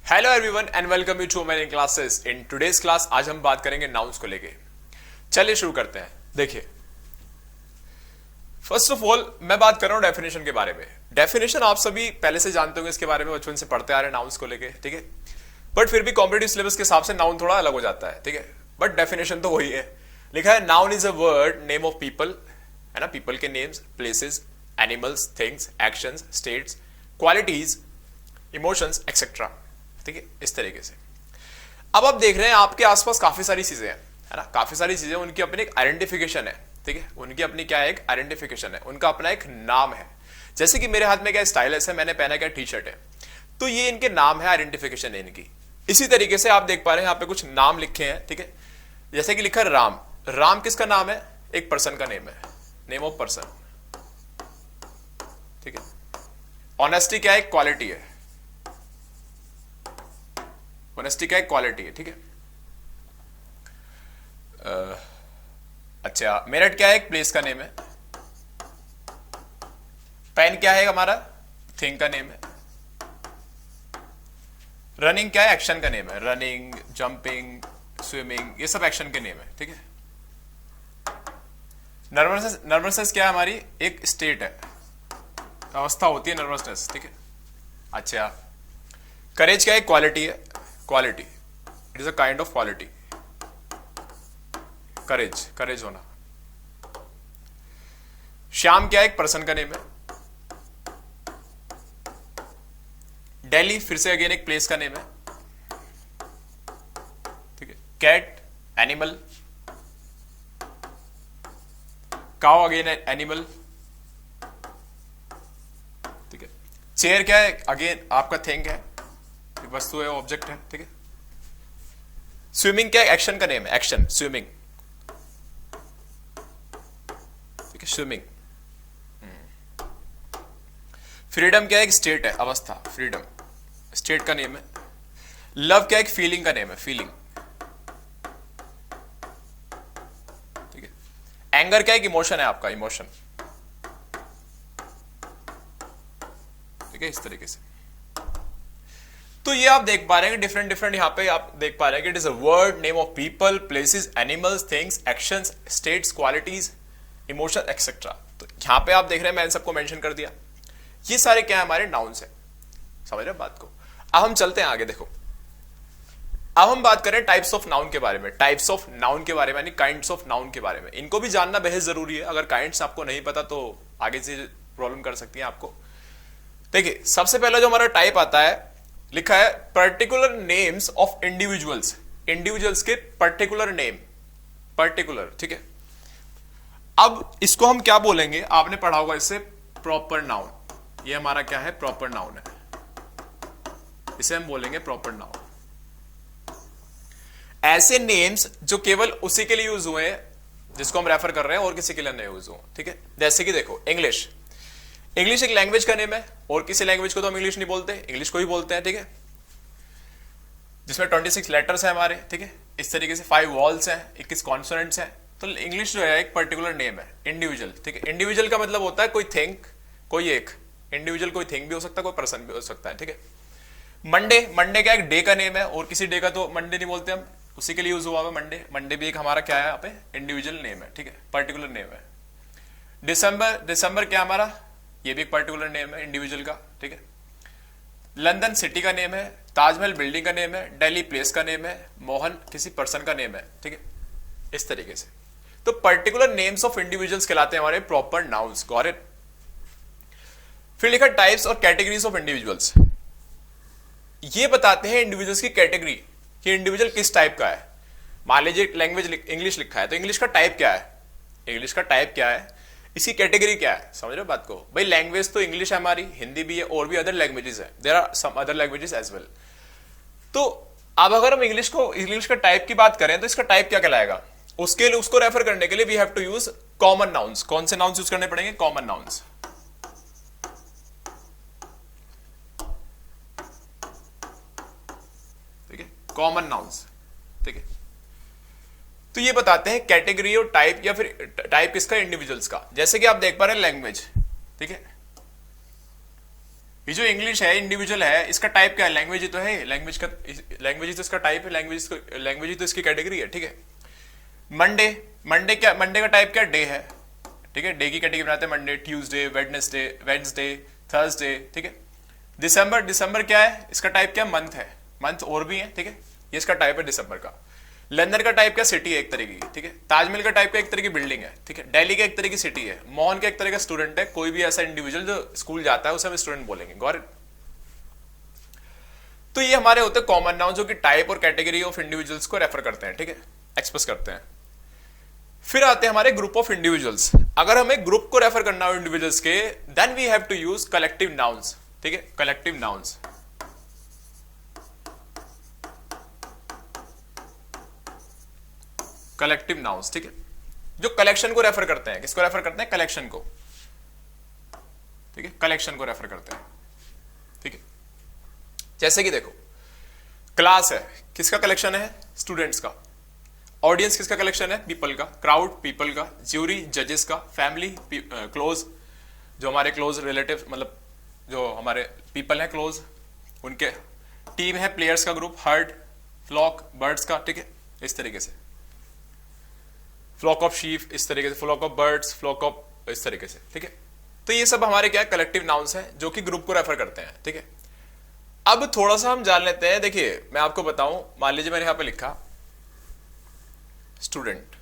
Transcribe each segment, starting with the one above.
Hello everyone and welcome you to my classes. In today's class आज हम बात करेंगे नाउन्स को लेके। चलिए शुरू करते हैं। देखिए, फर्स्ट ऑफ ऑल मैं बात कर रहा हूं डेफिनेशन के बारे में। डेफिनेशन आप सभी पहले से जानते होंगे, इसके बारे में बचपन से पढ़ते आ रहे हैं नाउन्स को लेके, ठीक है। बट फिर भी कॉम्पिटिटिव सिलेबस के हिसाब से नाउन थोड़ा अलग हो जाता है, ठीक है। बट डेफिनेशन तो वही है। लिखा है noun is a word name of people, है ना, पीपल के names, places, animals, things, actions, states, qualities, emotions etcetera, ठीक है, इस तरीके से। अब आप देख रहे हैं आपके आसपास काफी सारी चीजें हैं, है ना, काफी सारी चीजें, उनकी अपनी एक आइडेंटिफिकेशन है, ठीक है, उनकी अपनी क्या है, एक आइडेंटिफिकेशन है, उनका अपना एक नाम है। जैसे कि मेरे हाथ में क्या स्टाइलस है, मैंने पहना क्या टी शर्ट है, तो ये इनके नाम है, आइडेंटिफिकेशन है इनकी। इसी तरीके से आप देख पा रहे हैं यहाँ पे कुछ नाम लिखे हैं, ठीक है। जैसे कि लिखा है राम। राम किसका नाम है? एक पर्सन का नेम है, नेम ऑफ पर्सन, ठीक है। ऑनेस्टी क्या है? क्वालिटी है, ऑनेस्टी क्या है? क्वालिटी है, ठीक है। अच्छा, मेरठ क्या है? एक प्लेस का नेम है। पेन क्या है? हमारा थिंग का नेम है। रनिंग क्या है? एक्शन का नेम है। रनिंग, जंपिंग, स्विमिंग, ये सब एक्शन के नेम है, ठीक है। नर्वसनेस क्या है? हमारी एक स्टेट है, अवस्था होती है नर्वसनेस, ठीक है। अच्छा, करेज क्या है? क्वालिटी है, quality, it is a kind of quality, courage, courage होना। श्याम क्या है? एक पर्सन का नेम है। दिल्ली फिर से अगेन एक प्लेस का नेम है, ठीक है। Cat animal, cow again animal, ठीक है। चेयर क्या है? अगेन आपका थिंग है, वस्तु है, ऑब्जेक्ट है, ठीक है। स्विमिंग क्या है? एक्शन का नेम है, एक्शन, स्विमिंग, ठीक है, स्विमिंग। फ्रीडम क्या है? एक स्टेट है, अवस्था, फ्रीडम, स्टेट का नेम है। लव क्या है? एक फीलिंग का नेम है, फीलिंग, ठीक है। एंगर क्या है? एक इमोशन है आपका, इमोशन, ठीक है, इस तरीके से। तो ये आप देख पा रहे हैं डिफरेंट डिफरेंट, यहां पे आप देख पा रहे हैं कि it is a word name of people, places, animals, things, actions, states, qualities, emotion etcetera. तो यहां पे आप देख रहे हैं मैंने सबको मेंशन कर दिया। ये सारे क्या है? हमारे नाउन्स है। समझ रहे हैं बात को? अब हम चलते हैं आगे। देखो, अब हम बात करें टाइप्स ऑफ नाउन के बारे में, टाइप्स ऑफ नाउन के बारे में, यानी काइंड्स ऑफ नाउन के बारे में। इनको भी जानना बेहद जरूरी है। अगर काइंड्स आपको नहीं पता तो आगे से प्रॉब्लम कर सकती है आपको। देखिए, सबसे पहला जो हमारा टाइप आता है, लिखा है particular names of individuals, individuals के पर्टिकुलर नेम, पर्टिकुलर, ठीक है। अब इसको हम क्या बोलेंगे? आपने पढ़ा होगा इससे, प्रॉपर नाउन। ये हमारा क्या है? प्रॉपर नाउन है, इसे हम बोलेंगे प्रॉपर नाउन। ऐसे नेम्स जो केवल उसी के लिए यूज हुए हैं जिसको हम रेफर कर रहे हैं, और किसी के लिए नहीं यूज हुए, ठीक है। जैसे कि देखो, इंग्लिश, इंग्लिश एक लैंग्वेज का नेम है, और किसी लैंग्वेज को तो हम इंग्लिश नहीं बोलते, इंग्लिश को ही बोलते हैं, ठीक है, जिसमें 26 लेटर्स हैं हमारे, ठीक है। इस तरीके से 5 वॉल्स हैं, 21 कॉन्सोनेंट्स हैं। तो इंग्लिश जो है एक पर्टिकुलर नेम है, इंडिविजुअल, ठीक है। इंडिविजुअल का मतलब होता है कोई थिंग, कोई एक इंडिविजुअल, कोई थिंग भी हो सकता है, कोई पर्सन भी हो सकता है, ठीक है। मंडे, मंडे क्या एक डे का नेम है, और किसी डे का तो मंडे नहीं बोलते हम, उसी के लिए यूज हुआ है मंडे। मंडे भी एक हमारा क्या है यहाँ पे? इंडिविजुअल नेम है, ठीक है, पर्टिकुलर नेम है। दिसंबर, दिसंबर क्या हमारा? ये भी एक पर्टिकुलर नेम है इंडिविजुअल का, ठीक है। लंदन सिटी का नेम है, ताजमहल बिल्डिंग का नेम है, दिल्ली प्लेस का नेम है, मोहन किसी पर्सन का नेम है, ठीक है, इस तरीके से। तो पर्टिकुलर नेम्स ऑफ इंडिविजुअल्स कहलाते हैं हमारे प्रॉपर नाउन्स, गॉट इट। फिर लिखा टाइप्स और कैटेगरीज ऑफ इंडिविजुअल्स। ये बताते हैं इंडिविजुअल्स की कैटेगरी, कि इंडिविजुअल किस टाइप का है। मान लीजिए लैंग्वेज इंग्लिश लिखा है, तो इंग्लिश का टाइप क्या है? इंग्लिश का टाइप क्या है? इसकी कैटेगरी क्या है? समझ रहे हो बात को? भाई लैंग्वेज तो इंग्लिश है हमारी, हिंदी भी है, और भी अदर लैंग्वेजेस है, there are some other languages as well. तो अब अगर हम इंग्लिश का टाइप की बात करें, तो इसका टाइप क्या कहलाएगा? उसके लिए, उसको रेफर करने के लिए we have to use common nouns. कौन से नाउन्स यूज करने पड़ेंगे? कॉमन नाउन्स, ठीक है, कॉमन नाउन्स, ठीक है। तो ये बताते हैं कैटेगरी और टाइप, या फिर टाइप किसका? इंडिविजुअल्स का। जैसे कि आप देख पा रहे हैं लैंग्वेज, ठीक है, ये जो इंग्लिश है इंडिविजुअल है, इसका टाइप क्या है? लैंग्वेज ही तो है, लैंग्वेज ही तो इसका टाइप है, लैंग्वेज ही तो इसकी कैटेगरी है, ठीक है। मंडे, मंडे का टाइप क्या? डे है, ठीक है। डे की कैटेगरी बनाते हैं मंडे, ट्यूसडे, वेडनेसडे, थर्सडे, ठीक है। दिसंबर क्या है? इसका टाइप क्या? मंथ है, मंथ और भी है, ठीक है। ये इसका टाइप है दिसंबर का। लंदन का टाइप क्या? सिटी है एक तरीके की, ठीक है। ताजमहल का टाइप क्या? एक तरह की बिल्डिंग है, ठीक है। दिल्ली का एक तरह की सिटी है। मोहन का एक तरह का स्टूडेंट है। कोई भी ऐसा इंडिविजुअल जो स्कूल जाता है उसे हम स्टूडेंट बोलेंगे। Got it? तो ये हमारे होते हैं कॉमन नाउन जो कि टाइप और कैटेगरी ऑफ इंडिविजुअल्स को रेफर करते हैं, ठीक है, एक्सप्रेस करते हैं। फिर आते हैं हमारे ग्रुप ऑफ इंडिविजुअल्स। अगर हमें ग्रुप को रेफर करना हो इंडिविजुअल्स के, then we have to use collective nouns, ठीक है, कलेक्टिव नाउन्स। कलेक्टिव नाउन्स, ठीक है, जो कलेक्शन को रेफर करते हैं। किसको रेफर करते हैं? कलेक्शन को, ठीक है, कलेक्शन को रेफर करते हैं, ठीक है। जैसे कि देखो, क्लास है, किसका कलेक्शन है? स्टूडेंट्स का। ऑडियंस किसका कलेक्शन है? पीपल का। क्राउड पीपल का। ज्यूरी जजेस का। फैमिली क्लोज, जो हमारे क्लोज रिलेटिव, मतलब जो हमारे पीपल है क्लोज, उनके। टीम है प्लेयर्स का ग्रुप। हर्ड, फ्लॉक बर्ड्स का, ठीक है, इस तरीके से। फ्लॉक ऑफ शीप इस तरीके से, flock of birds, flock of इस तरीके से, ठीक है। तो ये सब हमारे क्या कलेक्टिव नाउन्स हैं जो कि ग्रुप को रेफर करते हैं, ठीक है। अब थोड़ा सा हम जान लेते हैं। देखिए मैं आपको बताऊं, मान लीजिए मैंने यहां पे लिखा स्टूडेंट,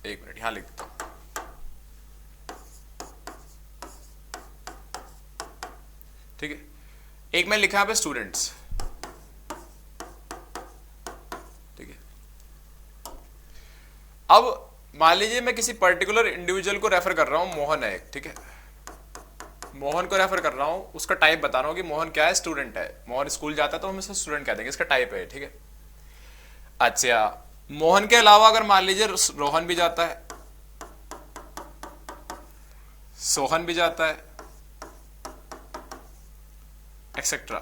एक मिनट यहां लिख देता हूं, ठीक है। एक मैंने लिखा यहां पे स्टूडेंट्स, ठीक है। अब मान लीजिए मैं किसी पर्टिकुलर इंडिविजुअल को रेफर कर रहा हूं, मोहन है एक, ठीक है। मोहन को रेफर कर रहा हूं, उसका टाइप बता रहा हूं कि मोहन क्या है? स्टूडेंट है। मोहन स्कूल जाता है तो हम इसे स्टूडेंट कह देंगे, इसका टाइप है, ठीक है। अच्छा, मोहन के अलावा अगर मान लीजिए रोहन भी जाता है, सोहन भी जाता है, एक्सेट्रा,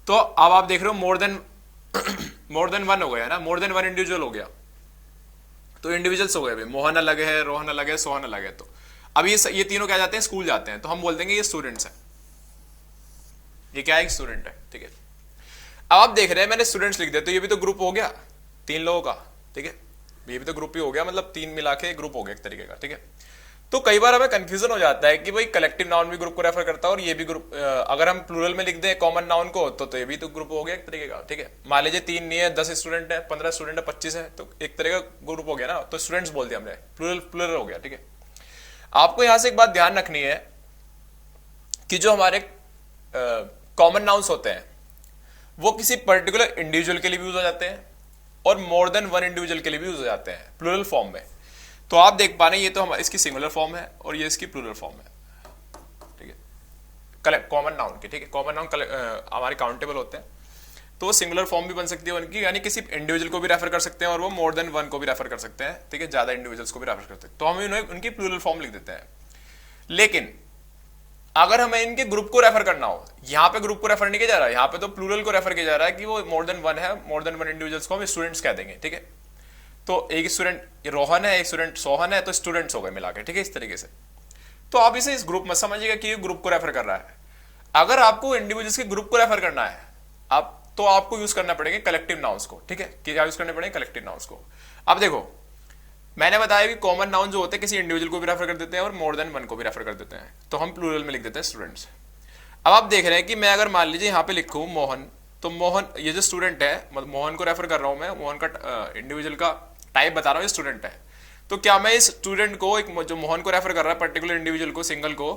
तो अब आप देख रहे हो मोर देन वन हो गया ना, मोर देन वन इंडिविजुअल हो गया। तो इंडिविजुअल्स हो गए भाई, मोहन अलग है, रोहन अलग है, सोहन अलग है। तो अब ये तीनों क्या जाते हैं? स्कूल जाते हैं, तो हम बोल देंगे ये स्टूडेंट्स है। ये क्या है? स्टूडेंट है, ठीक है। अब आप देख रहे हैं मैंने स्टूडेंट्स लिख दिया, तो ये भी तो ग्रुप हो गया 3 लोगों का, ठीक है। ये भी तो ग्रुप ही हो गया, मतलब 3 मिला के ग्रुप हो गया एक तरीके का, ठीक है। तो कई बार हमें कंफ्यूजन हो जाता है कि भाई कलेक्टिव नाउन भी ग्रुप को रेफर करता है और ये भी ग्रुप, अगर हम प्लूरल में लिख दें कॉमन नाउन को तो ये भी तो ग्रुप हो गया एक तरीके का, ठीक है। मान लीजिए 3 नहीं है, 10 स्टूडेंट है, 15 स्टूडेंट है, 25 है, तो एक तरह का ग्रुप हो गया ना, तो स्टूडेंट्स बोल दिया हमने, प्लूरल हो गया, ठीक है। आपको यहां से एक बात ध्यान रखनी है कि जो हमारे कॉमन नाउन्स होते हैं वो किसी पर्टिकुलर इंडिविजुअल के लिए भी यूज हो जाते हैं और मोर देन वन इंडिविजुअल के लिए भी यूज हो जाते हैं प्लूरल फॉर्म में। तो आप देख पा रहे हैं ये तो इसकी सिंगुलर फॉर्म है और ये इसकी प्लूरल फॉर्म है, ठीक है, कॉमन नाउन की, ठीक है। कॉमन नाउन हमारे काउंटेबल होते हैं, तो वो सिंगुलर फॉर्म भी बन सकती है उनकी, यानी किसी इंडिविजुअल को भी रेफर कर सकते हैं और वो मोर देन वन को भी रेफर कर सकते हैं, ठीक है, ज्यादा इंडिविजुअल्स को भी रेफर कर सकते हैं। तो हम इन्हें उनकी प्लूरल फॉर्म लिख देते हैं। लेकिन अगर हमें इनके ग्रुप को रेफर करना हो, यहाँ पे ग्रुप को रेफर नहीं किया जा रहा है, यहाँ पे तो प्लूरल को रेफर किया जा रहा है कि वो मोर देन वन है, मोर देन वन इंडिविजुअल्स को हम स्टूडेंट्स कह देंगे, ठीक है। तो एक स्टूडेंट रोहन है, एक स्टूडेंट सोहन है, तो स्टूडेंट्स हो गए मिला के, ठीक है, इस तरीके से। तो आप इसे इस ग्रुप में समझिएगा कि ये ग्रुप को रेफर कर रहा है। अगर आपको इंडिविजुअल्स के ग्रुप को रेफर करना है तो आपको यूज करना पड़ेगा कलेक्टिव नाउन्स को, ठीक है। क्या यूज करने पड़ेंगे? कलेक्टिव नाउन्स को। अब देखो मैंने बताया कि कॉमन नाउन जो होते हैं किसी इंडिविजुअल को भी रेफर कर देते हैं और मोर देन वन को भी रेफर कर देते हैं, तो हम प्लूरल में लिख देते हैं स्टूडेंट्स। अब आप देख रहे हैं कि मैं अगर मान लीजिए यहाँ पे लिखूं मोहन, तो मोहन ये जो स्टूडेंट है, मतलब मोहन को रेफर कर रहा हूं मैं, मोहन का इंडिविजुअल का टाइप बता रहा हूं, ये स्टूडेंट है। तो क्या मैं इस स्टूडेंट को, एक जो मोहन को रेफर कर रहा है पर्टिकुलर इंडिविजुअल को, सिंगल को,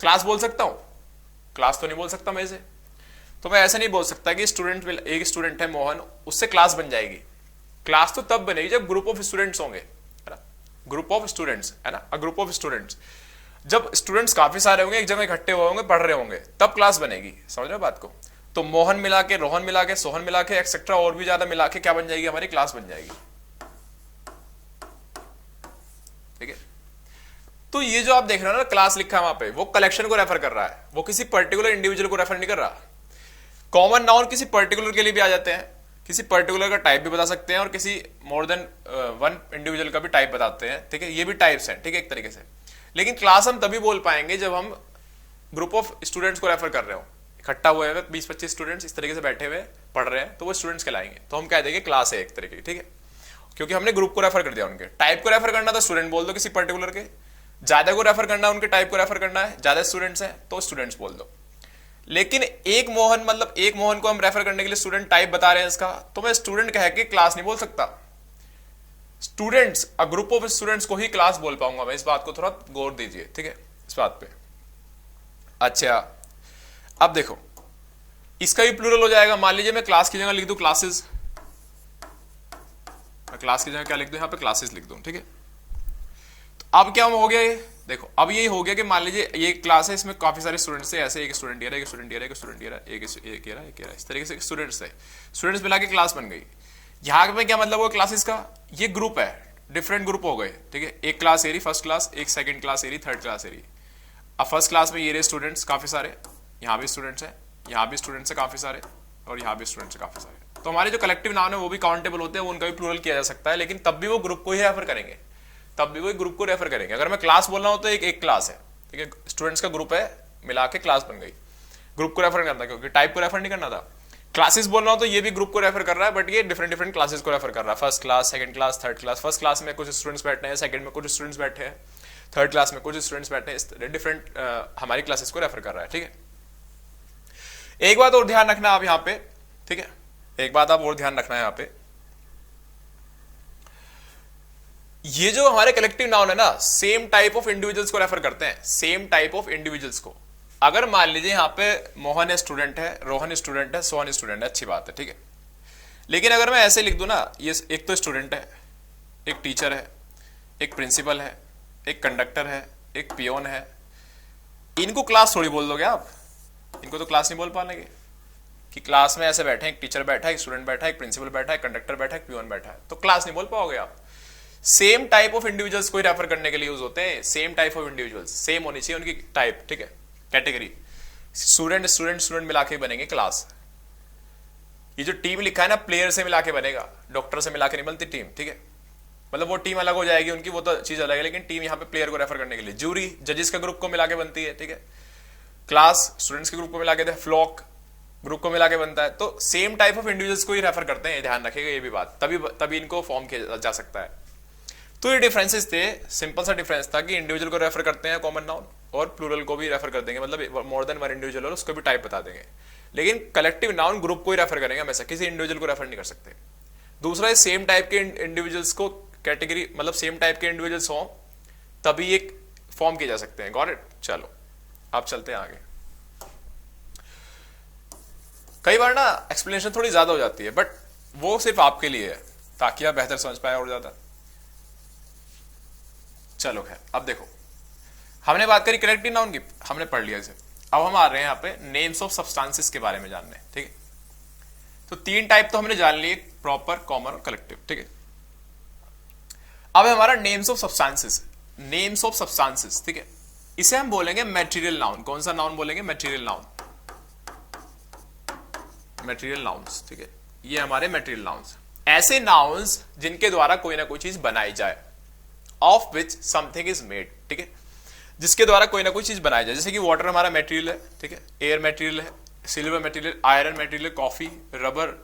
क्लास बोल सकता हूं? क्लास तो नहीं बोल सकता मैं इसे। तो मैं ऐसा नहीं बोल सकता कि स्टूडेंट, एक स्टूडेंट है मोहन, उससे क्लास बन जाएगी। क्लास तो तब बनेगी जब ग्रुप ऑफ स्टूडेंट्स होंगे, है ना, ग्रुप ऑफ स्टूडेंट्स, है ना, अ ग्रुप ऑफ स्टूडेंट्स। जब स्टूडेंट्स काफी सारे होंगे, एक जगह इकट्ठे हुए होंगे, पढ़ रहे होंगे, तब क्लास बनेगी। समझ रहे हो बात को? तो मोहन मिला के, रोहन मिला के, सोहन मिला के, एक्सेट्रा और भी ज्यादा मिला के क्या बन जाएगी? हमारी क्लास बन जाएगी, ठीक है। तो ये जो आप देख रहे हो ना क्लास लिखा है वहां पे, वो कलेक्शन को रेफर कर रहा है, वो किसी पर्टिकुलर इंडिविजुअल को रेफर नहीं कर रहा। कॉमन नाउन किसी पर्टिकुलर के लिए भी आ जाते हैं, किसी पर्टिकुलर का टाइप भी बता सकते हैं और किसी मोर देन वन इंडिविजुअल का भी टाइप बताते हैं, ठीक है। ये भी टाइप्स हैं, ठीक है, एक तरीके से। लेकिन क्लास हम तभी बोल पाएंगे जब हम ग्रुप ऑफ स्टूडेंट्स को रेफर कर रहे हो, इकट्ठा हुए हैं 20-25 स्टूडेंट्स इस तरीके से बैठे हुए पढ़ रहे हैं, तो वो स्टूडेंट्स कहलाएंगे। तो हम कह देंगे क्लास है एक तरीके की, ठीक है, क्योंकि हमने ग्रुप को रेफर कर दिया। उनके टाइप को रेफर करना तो स्टूडेंट बोल दो किसी पर्टिकुलर के, ज्यादा को रेफर करना है, उनके टाइप को रेफर करना है, ज्यादा स्टूडेंट्स हैं तो स्टूडेंट्स बोल दो। लेकिन एक मोहन, मतलब एक मोहन को हम रेफर करने के लिए स्टूडेंट टाइप बता रहे हैं इसका, तो मैं स्टूडेंट कह के क्लास नहीं बोल सकता। Students, a group of students को ही क्लास बोल पाऊंगा मैं। इस बात को थोड़ा गौर दीजिए, ठीक है, इस बात पे। अच्छा, अब देखो इसका भी प्लूरल हो जाएगा। मान लीजिए मैं क्लास की जगह लिख दूं क्लासेस, मैं क्लास की जगह क्या लिख दूं, यहां पे क्लासेस लिख दूं, ठीक है। तो अब क्या हो गया ये, देखो अब ये हो गया कि मान लीजिए ये क्लास है, इसमें काफी सारे स्टूडेंट्स है, ऐसे एक स्टूडेंट ये रहा, एक स्टूडेंट ये रहा, एक स्टूडेंट ये रहा, एक ये रहा, इस तरीके से स्टूडेंट्स है, स्टूडेंट्स मिला के क्लास बन गई। यहां पे क्या मतलब हुआ क्लासेस का, ये ग्रुप है, डिफरेंट ग्रुप हो गए, ठीक है। एक क्लास ए रही फर्स्ट क्लास, एक सेकंड क्लास ए रही, थर्ड क्लास ए रही। अब फर्स्ट क्लास में ये रहे स्टूडेंट्स काफी सारे, यहाँ भी स्टूडेंट्स हैं, यहाँ भी स्टूडेंट्स हैं काफी सारे, और यहाँ भी स्टूडेंट्स हैं काफी सारे। तो हमारे जो कलेक्टिव नाउन है वो भी काउंटेबल होते हैं, उनका भी प्लूरल किया जा सकता है, लेकिन तब भी वो ग्रुप को ही रेफर करेंगे, तब भी वो ग्रुप को रेफर करेंगे। अगर मैं क्लास बोल रहा हूं तो एक क्लास है, ठीक है, स्टूडेंट्स का ग्रुप है, मिला के क्लास बन गई। ग्रुप को रेफर करना, क्योंकि टाइप को रेफर नहीं करना था। क्लासेस बोल रहा हूं तो ये भी ग्रुप को रेफर कर रहा है, बट ये डिफरेंट डिफरेंट क्लासेस को रेफर कर रहा है। First class, second class, third class. First class में कुछ स्टूडेंट्स बैठे हैं, सेकंड में कुछ स्टूडेंट्स बैठे हैं, थर्ड क्लास में कुछ स्टूडेंट्स बैठे हैं, इस तरह डिफरेंट हमारी क्लासेस को रेफर कर रहा है, ठीक है। एक बात और ध्यान रखना आप यहां पे, ठीक है, एक बात आप और ध्यान रखना है यहां पे, ये जो हमारे कलेक्टिव नाउन है ना, सेम टाइप ऑफ इंडिविजुअल्स को रेफर करते हैं, सेम टाइप ऑफ इंडिविजुअल्स को। अगर मान लीजिए यहाँ पे मोहन स्टूडेंट है, रोहन स्टूडेंट है, सोहन स्टूडेंट है, अच्छी बात है, ठीक है। लेकिन अगर मैं ऐसे लिख दूं ना, ये एक तो स्टूडेंट है, एक टीचर है, एक प्रिंसिपल है, एक कंडक्टर है, एक पियोन है, इनको क्लास थोड़ी बोल दोगे आप, इनको तो क्लास नहीं बोल पाएंगे कि क्लास में ऐसे बैठे हैं, एक टीचर बैठा है, एक स्टूडेंट बैठा है, एक प्रिंसिपल बैठा है, कंडक्टर बैठा है, पियोन बैठा है, तो क्लास नहीं बोल पाओगे आप। सेम टाइप ऑफ इंडिविजुअल्स को रेफर करने के लिए यूज होते हैं। Same type of individuals, same होनी चाहिए उनकी टाइप, ठीक है, कैटेगरी। स्टूडेंट स्टूडेंट स्टूडेंट मिला के बनेंगे क्लास। ये जो टीम लिखा है ना, प्लेयर से मिला के बनेगा, डॉक्टर से मिला के नहीं बनती टीम, ठीक है। मतलब वो टीम अलग हो जाएगी उनकी, वो तो चीज अलग है, लेकिन टीम यहाँ पे प्लेयर को रेफर करने के लिए। जूरी जजेस का ग्रुप को मिला के बनती है, ठीक है। क्लास स्टूडेंट्स के ग्रुप को मिला के, फ्लॉक ग्रुप को मिला के बनता है। तो सेम टाइप ऑफ इंडिविजुअल्स को ही रेफर करते हैं, ध्यान रखिएगा ये भी बात, तभी इनको फॉर्म किया जा सकता है। तो ये डिफरेंसेस थे, सिंपल सा डिफरेंस था कि इंडिविजुअल को रेफर करते हैं कॉमन नाउन, और प्लूरल को भी रेफर कर देंगे, मतलब मोर देन वन इंडिविजुअल और उसको भी टाइप बता देंगे। लेकिन कलेक्टिव नाउन ग्रुप को ही रेफर करेंगे हमेशा, किसी इंडिविजुअल को रेफर नहीं कर सकते। दूसरा है सेम टाइप के इंडिविजुअल्स को कैटेगरी, मतलब सेम टाइप के इंडिविजुअल्स हों तभी एक फॉर्म किए जा सकते हैं। Got it? चलो आप चलते हैं आगे। कई बार ना एक्सप्लेनेशन थोड़ी ज्यादा हो जाती है, बट वो सिर्फ आपके लिए है ताकि आप बेहतर समझ पाए और ज्यादा। चलो खैर, अब देखो हमने बात करी कलेक्टिव नाउन की, हमने पढ़ लिया इसे। अब हम आ रहे हैं यहाँ पे नेम्स ऑफ सब्सटेंसेस के बारे में जानने, ठीक है। तो तीन टाइप तो हमने जान लिए, प्रॉपर, कॉमन और कलेक्टिव, ठीक है। अब हमारा names of substances, names of substances, ठीक है। इसे हम बोलेंगे मटेरियल नाउन। कौन सा नाउन बोलेंगे? मटेरियल नाउन, मटेरियल नाउन्स, ठीक है। ये हमारे मटेरियल नाउन्स, ऐसे नाउन्स जिनके द्वारा कोई ना कोई चीज बनाई जाए, of which something is made, ठीक है, जिसके द्वारा कोई ना कोई चीज बनाई जाए। जैसे कि वाटर हमारा मटेरियल है, ठीक है, एयर मटेरियल है, silver material, iron material, coffee, rubber,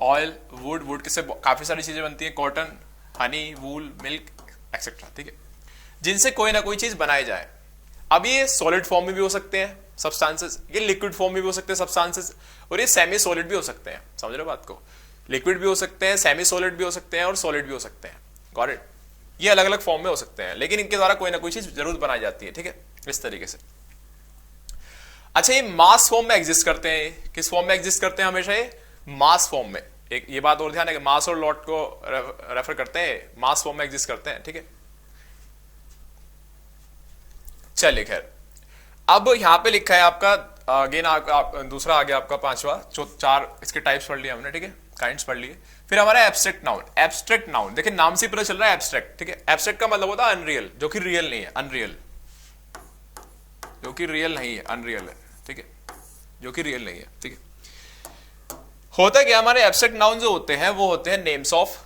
oil, would, would say काफी सारी चीजें बनती है, कॉटन, हनी, वूल, मिल्क एक्सेट्रा, ठीक है, जिनसे कोई ना कोई चीज बनाई जाए। अब ये सॉलिड फॉर्म में भी हो सकते हैं सब्सटेंसेस, ये लिक्विड फॉर्म में भी हो सकते हैं सब्सटेंसेस, और ये सेमी सॉलिड भी हो सकते हैं। समझ रहे हो बात को? लिक्विड भी हो सकते हैं, सेमी सॉलिड भी हो सकते हैं, और सॉलिड भी हो सकते हैं। Got it? ये अलग अलग फॉर्म में हो सकते हैं, लेकिन इनके द्वारा कोई ना कोई चीज जरूर बनाई जाती है, ठीक है, इस तरीके से। अच्छा, ये मास फॉर्म में एग्जिस्ट करते हैं। किस फॉर्म में एग्जिस्ट करते हैं? हमेशा ये मास फॉर्म में। एक ये बात और ध्यान है कि मास और लॉट को रेफर करते हैं, मास फॉर्म में एग्जिस्ट करते हैं, ठीक है। चलिए खैर, अब यहां पे लिखा है आपका अगेन, दूसरा आ गया आपका पांचवा, जो चार इसके टाइप्स पढ़ लिए हमने, ठीक है, काइंड्स पढ़ लिए। फिर हमारा एब्स्ट्रैक्ट नाउन। एब्स्ट्रैक्ट नाउन, देखिए नाम से पता चल रहा है एब्स्ट्रैक्ट, ठीक है। एब्स्ट्रैक्ट का मतलब होता है अनरियल, जो कि रियल नहीं है, अनरियल, जो कि रियल नहीं है, अनरियल है, ठीक है, जो कि रियल नहीं है, ठीक है। होता है क्या, हमारे एब्स्ट्रैक्ट नाउन जो होते हैं वो होते हैं names of,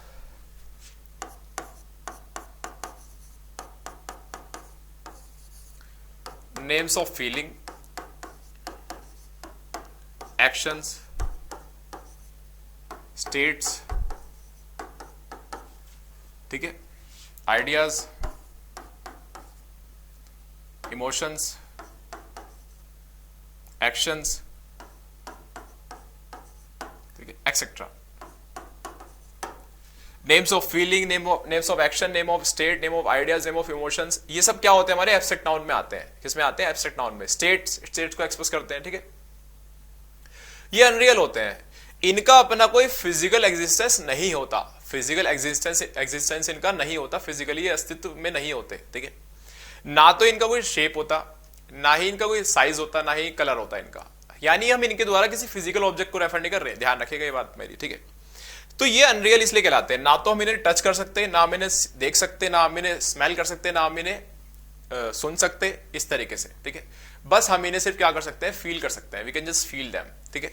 names of feeling, actions, states, ठीक है, आइडियाज, इमोशंस, एक्शंस, ठीक है, etcetera. Names of feeling, names of action, name of state, name of ideas, name of emotions, ये सब क्या होते हैं हमारे एब्स्ट्रैक्ट नाउन में आते हैं। किसमें आते हैं? एब्स्ट्रैक्ट नाउन में। स्टेट्स को एक्सप्रेस करते हैं, ठीक है। ये अनरियल होते हैं, इनका अपना कोई फिजिकल एग्जिस्टेंस नहीं होता, फिजिकल एग्जिस्टेंस इनका नहीं होता, फिजिकली ये अस्तित्व में नहीं होते, ठीक है। ना तो इनका कोई शेप होता, ना ही इनका कोई साइज होता, ना ही कलर होता इनका, यानी हम इनके द्वारा किसी फिजिकल ऑब्जेक्ट को रेफर नहीं कर रहे, ध्यान रखिएगा ये बात मेरी, ठीक है। तो ये अनरियल इसलिए कहलाते हैं, ना तो हम इन्हें टच कर सकते, ना हम इन्हें देख सकते, ना हम इन्हें स्मेल कर सकते, ना हम इन्हें सुन सकते, इस तरीके से, ठीक है। बस हम इन्हें सिर्फ क्या कर सकते हैं? फील कर सकते हैं, we can just feel them, ठीक है।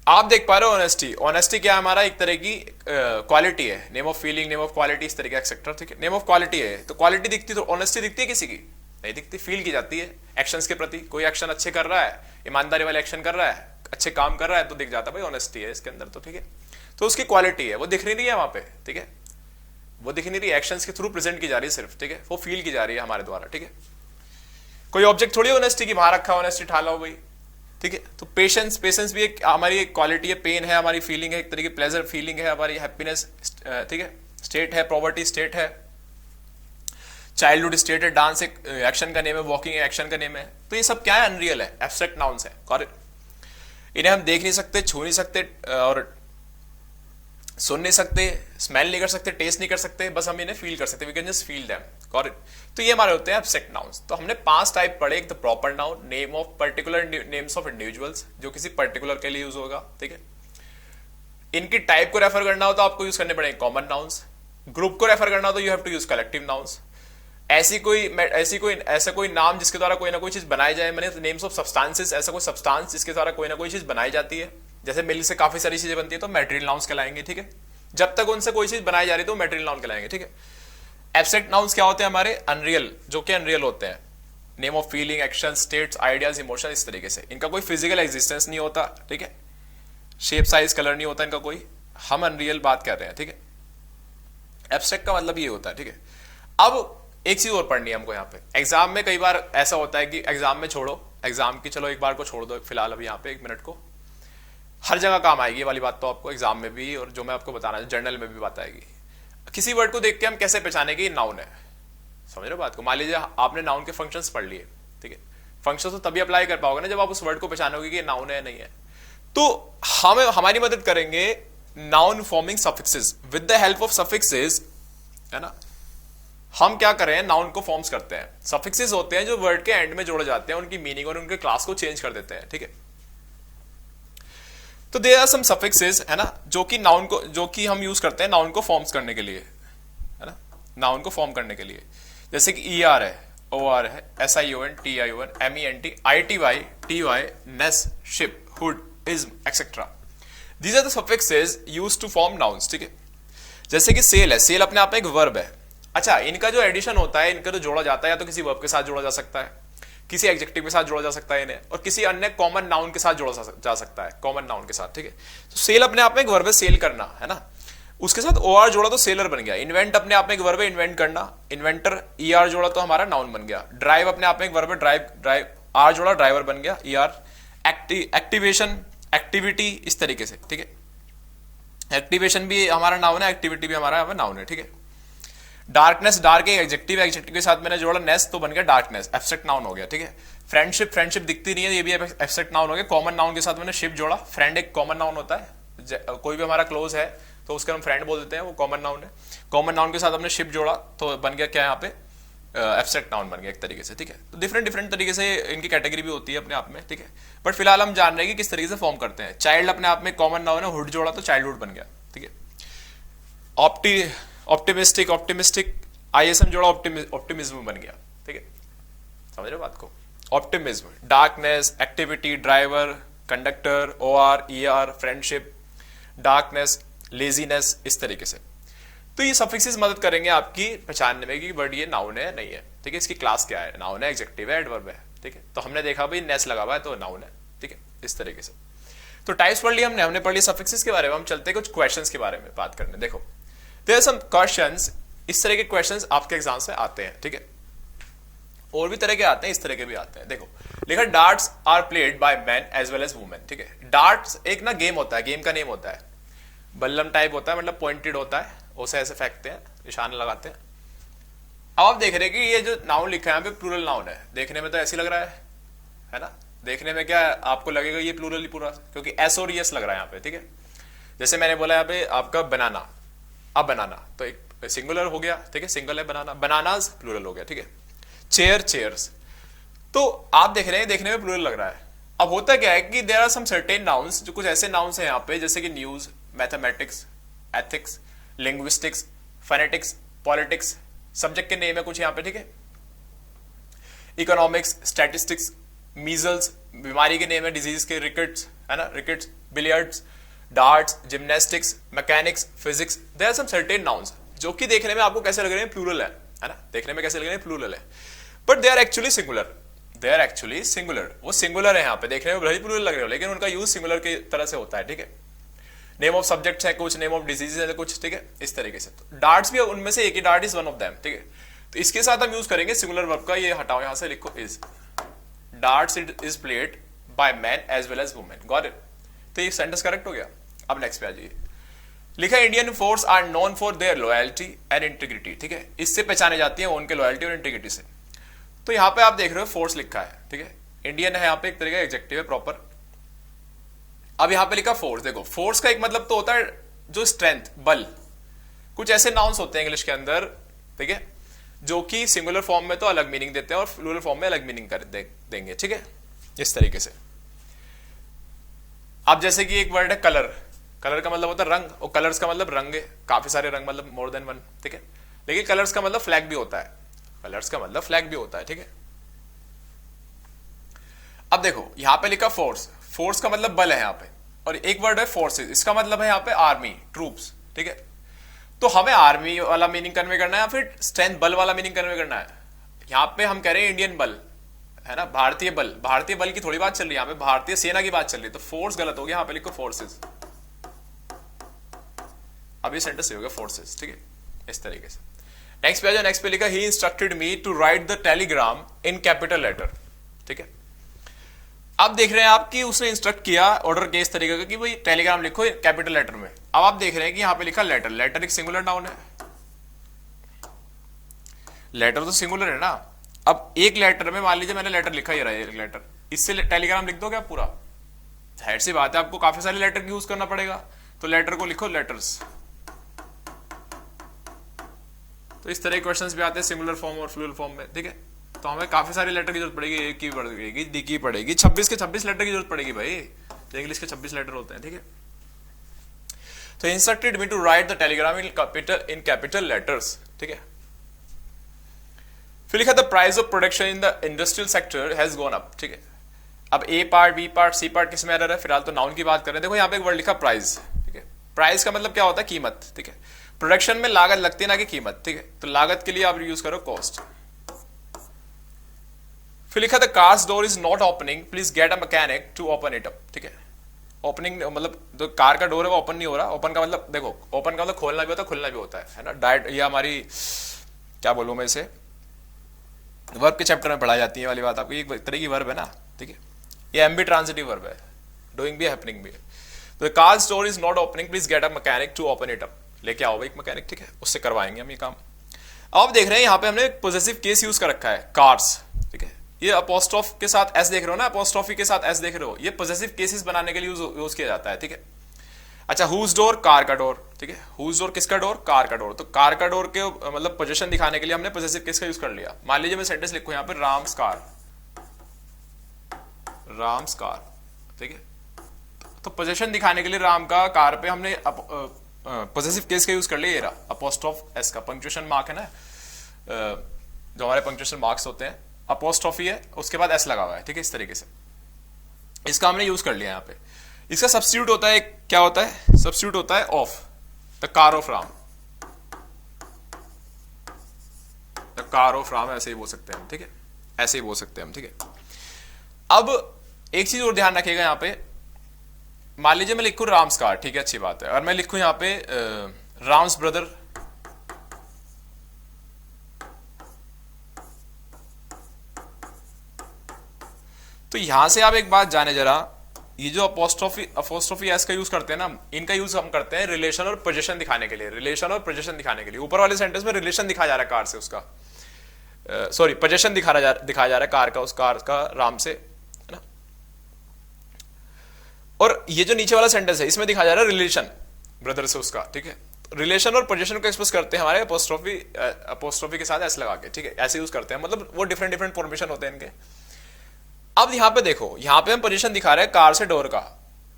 आप देख पा रहे हो ऑनेस्टी, ऑनेस्टी क्या है? हमारा एक तरह की क्वालिटी है, name of feeling, name of quality, इस तरीके एक्सेट्रा, ठीक है। नेम ऑफ क्वालिटी है, तो क्वालिटी दिखती, तो ऑनेस्टी दिखती है किसी की? नहीं दिखती, फील की जाती है एक्शंस के प्रति। कोई एक्शन अच्छे कर रहा है, ईमानदारी वाला एक्शन कर रहा है, अच्छे काम कर रहा है, तो दिख जाता है भाई ऑनेस्टी है इसके अंदर, तो ठीक है। तो उसकी क्वालिटी है, वो दिख नहीं है वहां पे, ठीक है, वो दिख नहीं रही, एक्शंस के थ्रू प्रेजेंट की जा रही है सिर्फ, ठीक है, वो फील की जा रही है हमारे द्वारा, ठीक है। कोई ऑब्जेक्ट थोड़ी ऑनेस्टी की वहां रखा, ऑनेस्टी ठाला हो भाई, ठीक है। तो पेशेंस भी एक हमारी एक क्वालिटी है, पेन है हमारी फीलिंग है, एक तरीके प्लेजर फीलिंग है हमारी, हैप्पीनेस, ठीक है, स्टेट है, पॉवर्टी स्टेट है, चाइल्डहुड स्टेट है, डांस एक एक्शन का नेम है, वॉकिंग एक्शन का नेम है। तो ये सब क्या है? अनरियल है, एब्स्ट्रैक्ट नाउन्स है, करेक्ट। इन्हें हम देख नहीं सकते, छू नहीं सकते, और सुन नहीं सकते, स्मेल नहीं कर सकते, टेस्ट नहीं कर सकते, बस हम इन्हें फील कर सकते, we can just feel them, correct. तो ये हमारे होते हैं एब्स्ट्रैक्ट नाउन्स। तो हमने 5 टाइप पढ़े, एक the proper noun, name of particular, names of individuals, जो किसी पर्टिकुलर के लिए यूज होगा, ठीक है। इनकी टाइप को रेफर करना हो तो आपको यूज करने पड़ेंगे कॉमन नाउन्स, ग्रुप को रेफर करना हो तो you have to use collective nouns. ऐसा कोई नाम जिसके द्वारा कोई ना कोई चीज बनाई जाए, मैंने नेम्स ऑफ सब्सटेंसेस, ऐसा कोई सब्सटेंस जिसके द्वारा कोई ना कोई चीज बनाई जाती है, जैसे मिल्क से काफी सारी चीजें बनती है, तो मैटेरियल नाउन्स कहलाएंगे, ठीक है। जब तक उनसे कोई चीज बनाई जा रही है तो मैटेरियल नाउन कहलाएंगे, ठीक है। एब्स्ट्रैक्ट नाउन्स क्या होते हैं हमारे? अनरियल, जो कि अनरियल होते हैं, name of feeling, action, states, ideas, emotion, इस तरीके से। इनका कोई फिजिकल एग्जिस्टेंस नहीं होता, ठीक है, शेप साइज कलर नहीं होता इनका कोई, हम अनरियल बात कर रहे हैं, ठीक है। एब्स्ट्रैक्ट का मतलब ये होता है, ठीक है। अब एक चीज और पढ़नी है हमको यहाँ पे, एग्जाम में कई बार ऐसा होता है कि एग्जाम में छोड़ो, एग्जाम की चलो एक बार को छोड़ दो फिलहाल, अभी यहाँ पे 1 मिनट को, हर जगह काम आएगी ये वाली बात, तो आपको एग्जाम में भी, और जो मैं आपको बताना जर्नल में भी बात आएगी। किसी वर्ड को देख के हम कैसे पहचाने कि ये नाउन है, समझ रहे हो बात को? मान लीजिए आपने नाउन के फंक्शंस पढ़ लिए, ठीक है, फंक्शंस तो तभी अप्लाई कर पाओगे ना जब आप उस वर्ड को पहचानोगे कि ये नाउन है नहीं है। तो हम हमारी मदद करेंगे noun forming suffixes, with the help of suffixes, है ना। हम क्या करें? नाउन को फॉर्म्स करते हैं। सफिक्सेस होते हैं जो वर्ड के एंड में जोड़े जाते हैं, उनकी मीनिंग और उनके क्लास को चेंज कर देते हैं, ठीक है। तो देयर आर सम सफिक्सेस, है ना, जो कि हम यूज करते हैं नाउन को फॉर्म्स करने के लिए, है ना, नाउन को फॉर्म करने के लिए। जैसे कि ER है, OR है, SION, TION, MENT, ITY, TY, NES, ship, hood, ism, etcetera. These are the suffixes used to form nouns, ठीक है। जैसे कि सेल है, सेल अपने आप में एक वर्ब है। अच्छा, इनका जो एडिशन होता है, इनका जो जोड़ा जाता है, या तो किसी वर्ब के साथ जोड़ा जा सकता है, किसी एडजेक्टिव के साथ जोड़ा जा सकता है इन्हें, और किसी अन्य कॉमन नाउन के साथ जोड़ा जा सकता है, कॉमन नाउन के साथ, ठीक है। तो सेल अपने आप में एक वर्ब है, सेल करना, है ना, उसके साथ OR जोड़ा तो सेलर बन गया। इन्वेंट अपने आप में एक वर्ब है, इन्वेंट करना, इन्वेंटर, ER जोड़ा तो हमारा नाउन बन गया। ड्राइव अपने आप में एक वर्ब है, ड्राइव, R जोड़ा ड्राइवर बन गया, ER। एक्टिवेशन, एक्टिविटी, इस तरीके से, ठीक है। एक्टिवेशन भी हमारा नाउन है, एक्टिविटी भी हमारा नाउन है, ठीक है। डार्कनेस, डार्क एक एडजेक्टिव है, एडजेक्टिव के साथ मैंने जोड़ा नेस, तो बन गया डार्कनेस, एब्स्ट्रैक्ट नाउन हो गया, ठीक है। फ्रेंडशिप, फ्रेंडशिप दिखती नहीं है, ये भी एब्स्ट्रैक्ट नाउन हो गया। कॉमन नाउन के साथ मैंने शिप जोड़ा, फ्रेंड एक कॉमन नाउन होता है, कोई भी हमारा क्लोज है तो उसका हम फ्रेंड बोल देते हैं, वो कॉमन नाउन है। कॉमन नाउन के साथ हमने शिप जोड़ा तो बन गया क्या यहाँ पे? एब्स्ट्रैक्ट नाउन बन गया एक तरीके से, ठीक है। तो डिफरेंट तरीके से इनकी कैटेगरी भी होती है अपने आप में, ठीक है। बट फिलहाल हम जान रहे हैं कि किस तरीके से फॉर्म करते हैं। चाइल्ड अपने आप में कॉमन नाउन है, हुड जोड़ा तो चाइल्डहुड बन गया, ठीक है। ऑप्टिमिस्टिक, ISM जोड़ा ऑप्टिमिज्म बन गया, ठीक है, समझ रहे हो बात को? Optimism, darkness, activity, driver, conductor, OR, ER, friendship, darkness, laziness, इस तरीके से। तो ये सफिक्सेस मदद करेंगे आपकी पहचानने में कि वर्ड ये नाउन है नहीं है, ठीक है। इसकी क्लास क्या है? नाउन है, एडजेक्टिव है, एडवर्ब है, ठीक है। तो हमने देखा भाई नेस लगा हुआ है तो नाउन है, ठीक है, इस तरीके से। तो टाइप्स पढ़ लिया हमने पढ़ लिया सफिक्सेस के बारे में। हम चलते हैं कुछ क्वेश्चंस के बारे में बात करने। देखो देयर आर सम क्वेश्चंस, इस तरह के क्वेश्चंस आपके एग्जाम में आते हैं, ठीक है, और भी तरह के आते हैं, इस तरह के भी आते हैं। देखो लिखा darts are played by man as well as women, ठीक है। डार्ट्स एक ना गेम होता है, गेम का नेम होता है, बल्लम टाइप होता है, मतलब पॉइंटेड होता है, उसे ऐसे फेंकते हैं, निशान लगाते हैं। अब आप देख रहे हैं कि ये जो नाउन लिखा है यहाँ पे प्लूरल नाउन है, देखने में तो ऐसे लग रहा है ना, देखने में क्या आपको लगेगा ये प्लूरल ही पूरा, क्योंकि एस और एस लग रहा है यहाँ पे, ठीक है। जैसे मैंने बोला यहाँ पे आपका बनाना, अब बनाना तो एक सिंगुलर हो गया, ठीक है, सिंगल है बनाना, बनानाज प्लूरल हो गया, ठीक है। चेयर, चेयर्स, तो आप देख रहे हैं देखने में प्लूरल लग रहा है। अब होता क्या है कि there are some certain nouns, जो कुछ ऐसे नाउन्स हैं यहाँ पे, जैसे कि news, mathematics, ethics, linguistics, phonetics, politics, subject के नेम है कुछ यहाँ पे, ठीक है। इकोनॉमिक्स, स्टैटिस्टिक्स, मीजल्स, बीमारी के नेम है, डिजीज के, रिकेट्स है ना, rickets, billiards, darts, gymnastics, mechanics, physics, there are some certain nouns जो कि देखने में आपको कैसे लग रहे हैं, प्लूरल है ना, देखने में कैसे लग रहे हैं, प्लूरल है, but they are actually singular, they are actually singular, वो सिंगुलर है यहाँ पे, देखने में भले ही प्लूरल लग रहे हो, लेकिन उनका यूज सिंगुलर की तरह से होता है, ठीक है। नेम ऑफ सब्जेक्ट्स है कुछ, नेम ऑफ डिजीज है कुछ, ठीक है, इस तरीके से। तो डार्ट्स भी उनमें से एक ही, dart is one of them, ठीक है। तो इसके साथ हम यूज करेंगे सिंगुलर वर्ब का, ये हटाओ यहां से, लिखो is, darts is played by man as well as women, got it. तो ये सेंटेंस करेक्ट हो गया। अब नेक्स्ट पे आ जाइए, लिखा Indian force are known for their loyalty and integrity, ठीक है, इससे पहचाने जाती है उनके लॉयल्टी और इंटीग्रिटी से। तो यहाँ पे आप देख रहे हो फोर्स लिखा है, ठीक है, इंडियन है यहाँ पे एक तरह का एडजेक्टिव है प्रॉपर। अब यहाँ पे लिखा फोर्स, देखो फोर्स का एक मतलब तो होता है जो स्ट्रेंथ, बल, कुछ ऐसे नाउन्स होते हैं इंग्लिश के अंदर, ठीक है, जो कि सिंगुलर फॉर्म में तो अलग मीनिंग देते हैं और प्लूरल फॉर्म में अलग मीनिंग कर देंगे, ठीक है, इस तरीके से। अब जैसे कि एक वर्ड है कलर, कलर का मतलब होता है रंग, और कलर्स का मतलब रंग है, काफी सारे रंग, मतलब मोर देन वन, ठीक है। लेकिन कलर्स का मतलब फ्लैग भी होता है, कलर्स का मतलब फ्लैग भी होता है, ठीक है। अब देखो यहाँ पे लिखा फोर्स, फोर्स का मतलब बल है यहाँ पे, और एक वर्ड है फोर्सेस, इसका मतलब है यहाँ पे आर्मी, ट्रूप्स, ठीक है। तो हमें आर्मी वाला मीनिंग कन्वे करना है या फिर स्ट्रेंथ, बल वाला मीनिंग कन्वे करना है। यहाँ पे हम कह रहे हैं इंडियन बल है ना, भारतीय बल, भारतीय बल की थोड़ी बात चल रही है यहाँ पे, भारतीय सेना की बात चल रही है, तो फोर्स गलत हो गया, यहाँ पे लिखो फोर्सेस। अब ये सेंटेंस हो गया फोर्सेस, ठीक है, इस तरीके से। नेक्स्ट पे आ जाओ, नेक्स्ट पे लिखा ही instructed me to write the telegram in capital letter, ठीक है। अब देख रहे हैं आप कि उसने इंस्ट्रक्ट किया ऑर्डर के इस तरीके का कि भाई टेलीग्राम लिखो कैपिटल लेटर में। अब आप देख रहे हैं कि यहाँ पे लिखा लेटर, लेटर एक सिंगुलर नाउन है, लेटर तो सिंगुलर है ना। अब एक लेटर में मान लीजिए मैंने लेटर लिखा ही रहा है, एक लेटर, इससे टेलीग्राम लिख दो क्या पूरा, जाहिर सी बात है आपको काफी सारे लेटर यूज करना पड़ेगा, तो लेटर को लिखो लेटर्स। तो इस तरह के क्वेश्चंस भी आते हैं सिंगुलर फॉर्म और प्लूरल फॉर्म में, ठीक है। तो हमें काफी सारे लेटर की जरूरत पड़ेगी, एक की पड़ेगी, डी की पड़ेगी, 26 के 26 लेटर की जरूरत पड़ेगी भाई, तो इंग्लिश के 26 लेटर होते हैं, ठीक है। तो instructed me to write the telegram in capital letters, ठीक है। फिर लिखा the price of production in the industrial sector has gone up, ठीक है। अब A part, B part, C part किस में एरर है, फिलहाल तो नाउन की बात कर रहे हैं। देखो यहाँ पे एक वर्ड लिखा प्राइस, ठीक है, प्राइस का मतलब क्या होता है, कीमत, ठीक है। प्रोडक्शन में लागत लगती है ना कि कीमत, ठीक है, तो लागत के लिए आप यूज करो कॉस्ट। फिर लिखा the cars door is not opening, please get a mechanic to open it up, ठीक है। ओपनिंग मतलब जो कार का डोर है वो ओपन नहीं हो रहा, ओपन का मतलब देखो, ओपन का मतलब खोलना भी होता है, खुलना भी होता है ना। डायरेक्ट ये हमारी क्या बोलूं मैं इसे, वर्ब के चैप्टर में पढ़ाई जाती है वाली बात, आपको एक तरह की वर्ब है ना, ठीक है, ये एम बी ट्रांजिटिव वर्ब है, डूइंग भी हैपनिंग भी। तो cars door is not opening, please get a mechanic to open it up, लेके आओ एक मैकेनिक, ठीक है, उससे करवाएंगे हम ये काम। अब आप देख रहे हैं यहाँ पे हमने पॉजेसिव केस यूज कर रखा है, कार्स, ठीक है, ये अपोस्ट्रोफ के साथ एस देख रहे हो ना, अपोस्ट्रोफी के साथ एस देख रहे हो, ये पॉजेसिव केसेस बनाने के लिए यूज किया जाता है, ठीक है। अच्छा, हुज डोर, कार का डोर, ठीक है, हुज डोर किसका डोर, कार का डोर, तो कार का डोर के मतलब पोजीशन दिखाने के लिए हमने पॉजेसिव केस का यूज कर लिया। मान लीजिए मैं सेंटेंस लिखूं यहाँ पे राम्स कार, राम्स कार, ठीक है, तो पोजीशन दिखाने के लिए राम का कार पे हमने पॉजेसिव केस का यूज कर लिया, ये रहा अपोस्ट्रोफ एस का, पंक्चुएशन मार्क है ना, जो हमारे पंक्चुएशन मार्क्स होते हैं, अपोस्ट्रोफी है, उसके बाद एस लगा हुआ है, ठीक है, इस तरीके से इसका हमने यूज कर लिया यहाँ पे। इसका सब्स्टिट्यूट होता है, क्या होता है, सब्स्टिट्यूट होता है of, the car of Ram, the car of Ram, ऐसे ही बोल सकते हैं हम, ठीक है, ऐसे ही बोल सकते हैं हम, ठीक है। अब एक चीज और ध्यान रखिएगा यहाँ पे, मान लीजिए मैं लिखूं राम्स कार, ठीक है, अच्छी बात है, और मैं लिखूं यहाँ पे राम्स ब्रदर, तो यहां से आप एक बात जाने जरा, ये जो अपोस्ट्रोफी एस का यूज करते हैं ना, इनका यूज हम करते हैं रिलेशन और पोजीशन दिखाने के लिए, रिलेशन और पोजीशन दिखाने के लिए। ऊपर वाले सेंटेंस में रिलेशन दिखाया जा रहा है कार से उसका, सॉरी पोजीशन दिखाया जा रहा है कार का, उस कार का राम से, है ना। और ये जो नीचे वाला सेंटेंस है इसमें दिखाया जा रहा है रिलेशन ब्रदर से उसका, ठीक है। रिलेशन और पोजीशन को एक्सप्रेस करते हैं हमारे अपोस्ट्रोफी के साथ एस लगा के, ठीक है, ऐसे यूज करते हैं, मतलब वो डिफरेंट डिफरेंट फॉर्मेशन होते हैं इनके। अब यहां पे देखो, यहां पे हम पोजीशन दिखा रहे हैं कार से डोर का।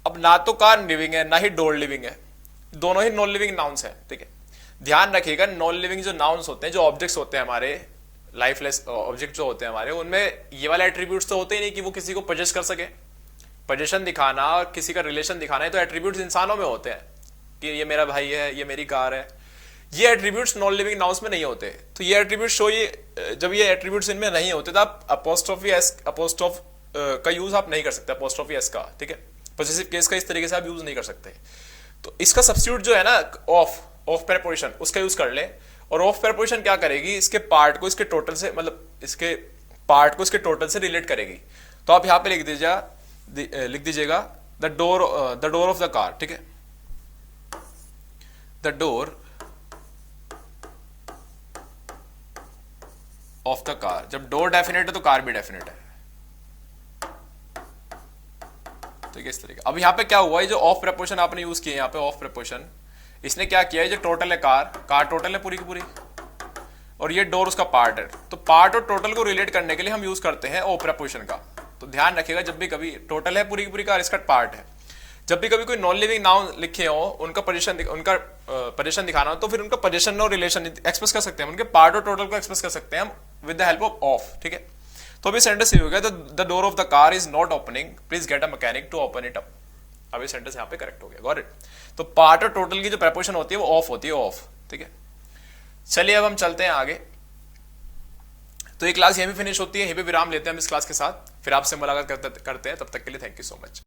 अब ना तो कार लिविंग है ना ही डोर लिविंग है, दोनों ही नॉन लिविंग नाउन्स है, ठीक है। ध्यान रखिएगा, नॉन लिविंग जो नाउन्स होते हैं, जो ऑब्जेक्ट्स होते हैं हमारे, लाइफलेस ऑब्जेक्ट जो होते हैं हमारे, उनमें ये वाले एट्रीब्यूट्स तो होते ही नहीं कि वो किसी को पोजेस कर सके। पोजीशन दिखाना और किसी का रिलेशन दिखाना है तो एट्रीब्यूट्स इंसानों में होते हैं कि ये मेरा भाई है, ये मेरी कार है। ये एट्रीब्यूट्स नॉन लिविंग नाउन्स में नहीं होते। तो ये एट्रीब्यूट्स जब ये एट्रीब्यूट्स इनमें नहीं होते तो आप अपोस्ट्रोफ का यूज आप नहीं कर सकते, अपोस्ट्रोफी एस का, ठीक है। पॉसेसिव केस का इस तरीके से आप यूज नहीं कर सकते। तो इसका सब्स्टिट्यूट जो है ना, ऑफ प्रेपोजिशन, उसका यूज कर ले। और ऑफ प्रेपोजिशन क्या करेगी, इसके पार्ट को इसके टोटल से, मतलब इसके पार्ट को इसके टोटल से रिलेट करेगी। तो आप यहां पे लिख दीजिएगा the door of the car, ठीक है, the door of the car. जब डोर डेफिनेट है तो कार भी डेफिनेट है, ठीक है, इस तरीके। अब यहाँ पे क्या हुआ है, जो ऑफ प्रेपोजिशन आपने यूज किया, यहाँ पे ऑफ प्रेपोजिशन इसने क्या किया है, जो टोटल है कार टोटल है पूरी की पूरी, और ये डोर उसका पार्ट है। तो पार्ट और टोटल को रिलेट करने के लिए हम यूज करते हैं ऑफ प्रेपोजिशन का। तो ध्यान रखिएगा, जब भी कभी टोटल है पूरी की पूरी कार, इसका पार्ट है, जब भी कभी कोई नॉन लिविंग नाउन लिखे हो, उनका पोजीशन दिखाना हो, तो फिर उनका पोजीशन और रिलेशन एक्सप्रेस कर सकते हैं, उनके पार्ट और टोटल को एक्सप्रेस कर सकते हैं हम विद द हेल्प ऑफ, ठीक है। तो अभी सेंटेंस ये हो गया, the door of the car is not opening, please get a mechanic to open it up. अभी सेंटेंस यहाँ पे करेक्ट हो गया, गॉट इट। तो पार्ट और टोटल की जो प्रेपोजिशन होती है वो ऑफ होती है, ऑफ, ठीक है। चलिए अब हम चलते हैं आगे। तो ये क्लास यहीं पे फिनिश होती है, यहीं पे विराम लेते हैं हम इस क्लास के साथ, फिर आपसे मुलाकात करते हैं। तब तक के लिए थैंक यू सो मच।